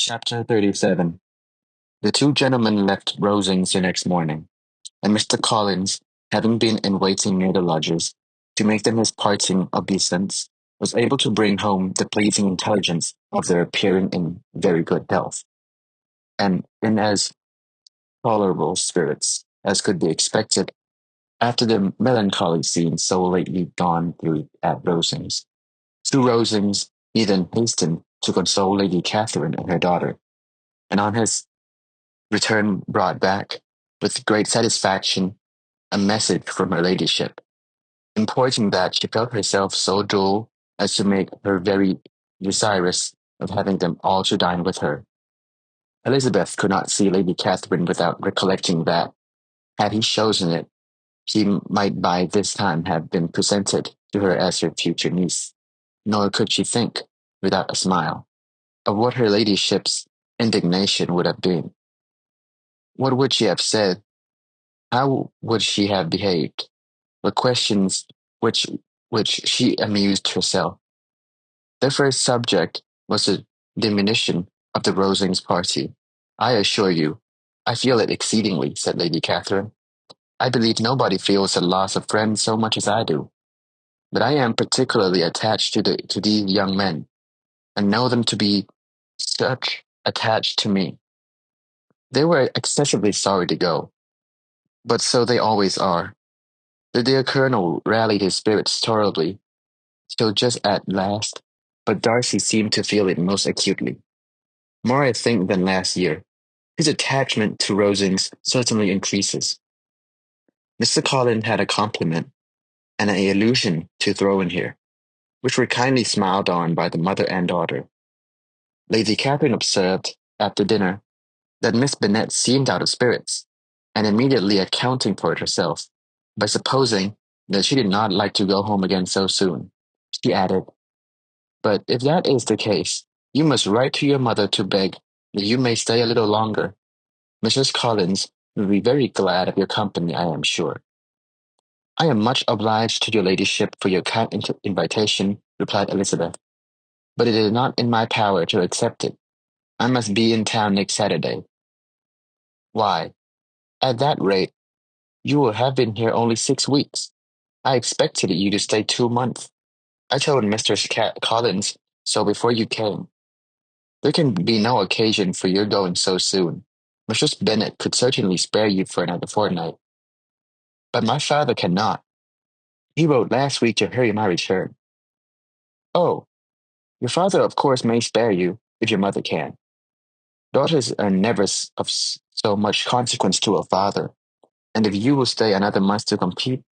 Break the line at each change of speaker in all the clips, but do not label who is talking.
Chapter 37. The two gentlemen left Rosings the next morning, and Mr. Collins, having been in waiting near the lodges, to make them his parting obeisance, was able to bring home the pleasing intelligence of their appearing in very good health, and in as tolerable spirits as could be expected after the melancholy scene so lately gone through at Rosings. To Rosings he then hastened to console Lady Catherine and her daughter, and on his return brought back, with great satisfaction, a message from her ladyship, importing that she felt herself so dull as to make her very desirous of having them all to dine with her. Elizabeth could not see Lady Catherine without recollecting that, had he chosen it, she might by this time have been presented to her as her future niece, nor could she think, without a smile, of what her ladyship's indignation would have been. What would she have said? How would she have behaved? Were questions which she amused herself. Their first subject was the diminution of the Rosings party. "I assure you, I feel it exceedingly," said Lady Catherine. "I believe nobody feels the loss of friends so much as I do. But I am particularly attached to these young men, and know them to be such attached to me." They were excessively sorry to go, but so they always are. The dear Colonel rallied his spirits tolerably, till just at last, but Darcy seemed to feel it most acutely. More, I think, than last year. His attachment to Rosings certainly increases. Mr. Collins had a compliment and an allusion to throw in here, which were kindly smiled on by the mother and daughter. Lady Catherine observed, after dinner, that Miss Bennet seemed out of spirits, and immediately accounting for it herself, by supposing that she did not like to go home again so soon, she added, "But if that is the case, you must write to your mother to beg that you may stay a little longer. Mrs. Collins will be very glad of your company, I am sure." "I am much obliged to your ladyship for your kind invitation," replied Elizabeth, "but it is not in my power to accept it. I must be in town next Saturday." "Why, at that rate, you will have been here only 6 weeks. I expected you to stay 2 months. I told Mr. Collins so before you came. There can be no occasion for your going so soon. Mrs. Bennet could certainly spare you for another fortnight. But my father cannot. He wrote last week to hurry my return." "Oh, your father of course may spare you, if your mother can. Daughters are never of so much consequence to a father, and if you will stay another month to compete,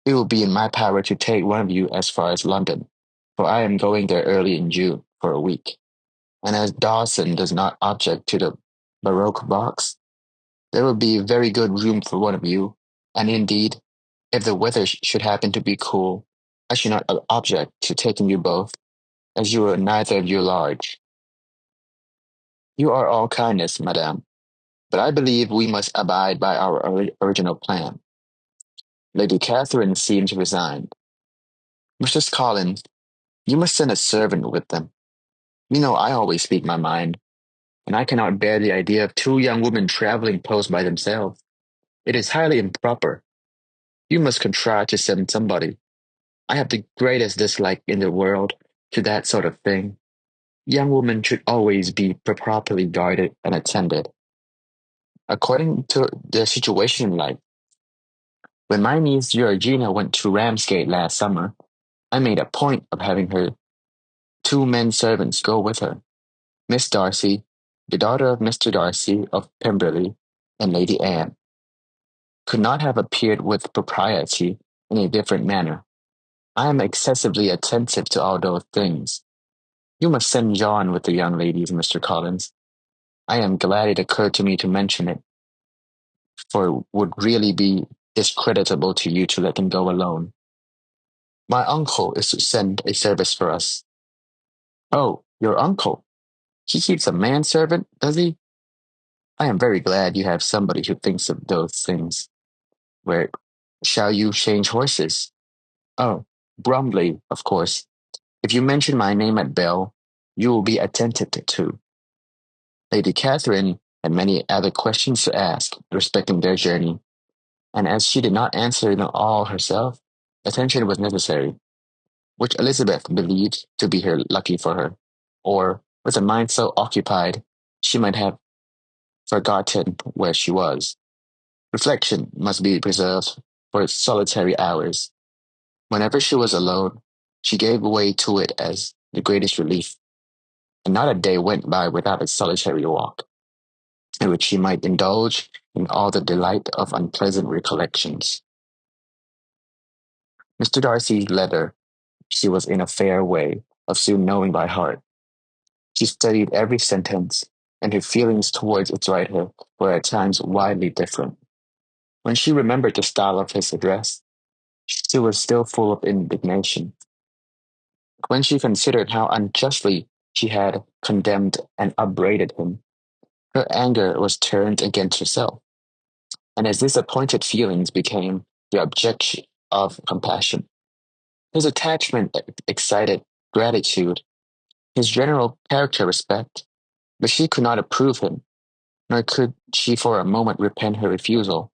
it will be in my power to take one of you as far as London, for I am going there early in June for a week, and as Dawson does not object to the Baroque box, there will be very good room for one of you, and indeed, if the weather should happen to be cool, I should not object to taking you both, as you are neither of you large." "You are all kindness, madame, but I believe we must abide by our original plan." Lady Catherine seemed resigned. "Mrs. Collins, you must send a servant with them. You know I always speak my mind, and I cannot bear the idea of two young women travelling close by themselves. It is highly improper. You must contrive to send somebody. I have the greatest dislike in the world to that sort of thing. Young women should always be properly guarded and attended, according to their situation in life. When my niece Georgina went to Ramsgate last summer, I made a point of having her two men servants go with her. Miss Darcy, the daughter of Mr. Darcy of Pemberley, and Lady Anne, could not have appeared with propriety in a different manner. I am excessively attentive to all those things. You must send John with the young ladies, Mr. Collins. I am glad it occurred to me to mention it, for it would really be discreditable to you to let him go alone. My uncle is to send a service for us." "Oh, your uncle? He keeps a manservant, does he? I am very glad you have somebody who thinks of those things. Where shall you change horses?" "Oh, Bromley, of course. If you mention my name at Bell, you will be attended to." Lady Catherine had many other questions to ask respecting their journey, and as she did not answer them all herself, attention was necessary, which Elizabeth believed to be her lucky for her, or with a mind so occupied she might have forgotten where she was. Reflection must be preserved for its solitary hours. Whenever she was alone, she gave way to it as the greatest relief, and not a day went by without a solitary walk, in which she might indulge in all the delight of unpleasant recollections. Mr. Darcy's letter she was in a fair way of soon knowing by heart. She studied every sentence, and her feelings towards its writer were at times widely different. When she remembered the style of his address, she was still full of indignation. When she considered how unjustly she had condemned and upbraided him, her anger was turned against herself, and his disappointed feelings became the object of compassion. His attachment excited gratitude, his general character respect, but she could not approve him, nor could she for a moment repent her refusal,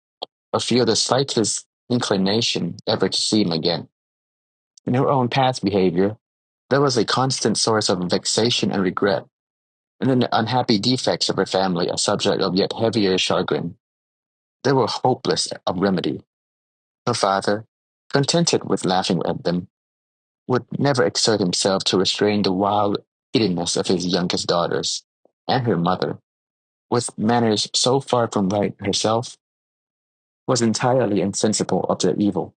or feel the slightest inclination ever to see him again. In her own past behavior, there was a constant source of vexation and regret, and in the unhappy defects of her family a subject of yet heavier chagrin. They were hopeless of remedy. Her father, contented with laughing at them, would never exert himself to restrain the wild giddiness of his youngest daughters, and her mother, with manners so far from right herself, was entirely insensible of their evil.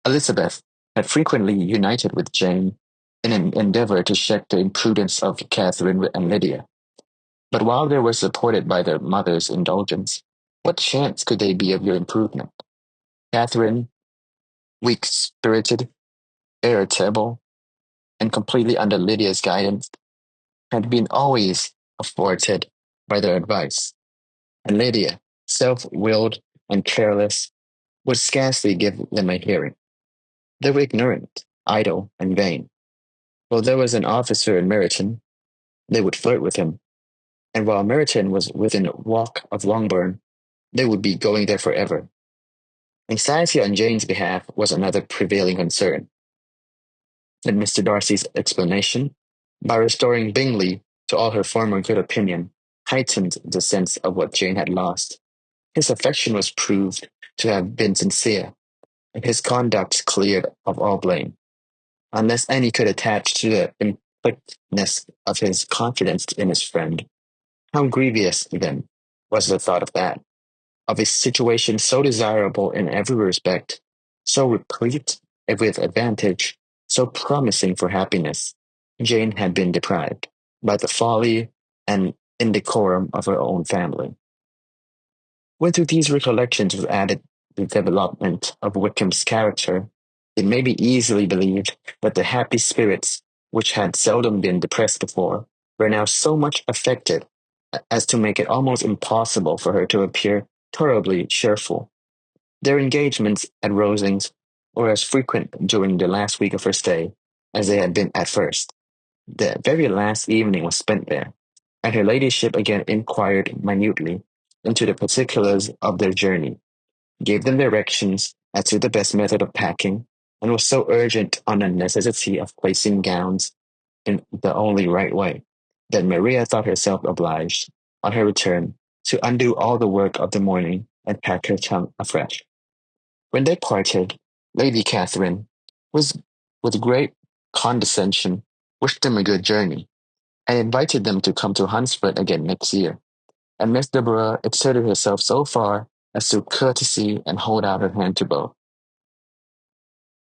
Elizabeth had frequently united with Jane in an endeavour to check the imprudence of Catherine and Lydia. But while they were supported by their mother's indulgence, what chance could they be of your improvement? Catherine, weak-spirited, irritable, and completely under Lydia's guidance, had been always afforded by their advice, and Lydia, self-willed and careless, would scarcely give them a hearing. They were ignorant, idle, and vain. While there was an officer in Meryton, they would flirt with him, and while Meryton was within walk of Longbourn, they would be going there forever. Anxiety on Jane's behalf was another prevailing concern, and Mr. Darcy's explanation, by restoring Bingley to all her former good opinion, heightened the sense of what Jane had lost. His affection was proved to have been sincere, and his conduct cleared of all blame, unless any could attach to the implicitness of his confidence in his friend. How grievous, then, was the thought of that, of a situation so desirable in every respect, so replete with advantage, so promising for happiness, Jane had been deprived by the folly and indecorum of her own family. When to these recollections was added the development of Wickham's character, it may be easily believed that the happy spirits, which had seldom been depressed before, were now so much affected as to make it almost impossible for her to appear tolerably cheerful. Their engagements at Rosings were as frequent during the last week of her stay as they had been at first. The very last evening was spent there, and her ladyship again inquired minutely into the particulars of their journey, gave them directions as to the best method of packing, and was so urgent on the necessity of placing gowns in the only right way, that Maria thought herself obliged, on her return, to undo all the work of the morning and pack her trunk afresh. When they parted, Lady Catherine was, with great condescension, wished them a good journey, and invited them to come to Hunsford again next year. And Miss Deborah exerted herself so far as to courtesy and hold out her hand to both.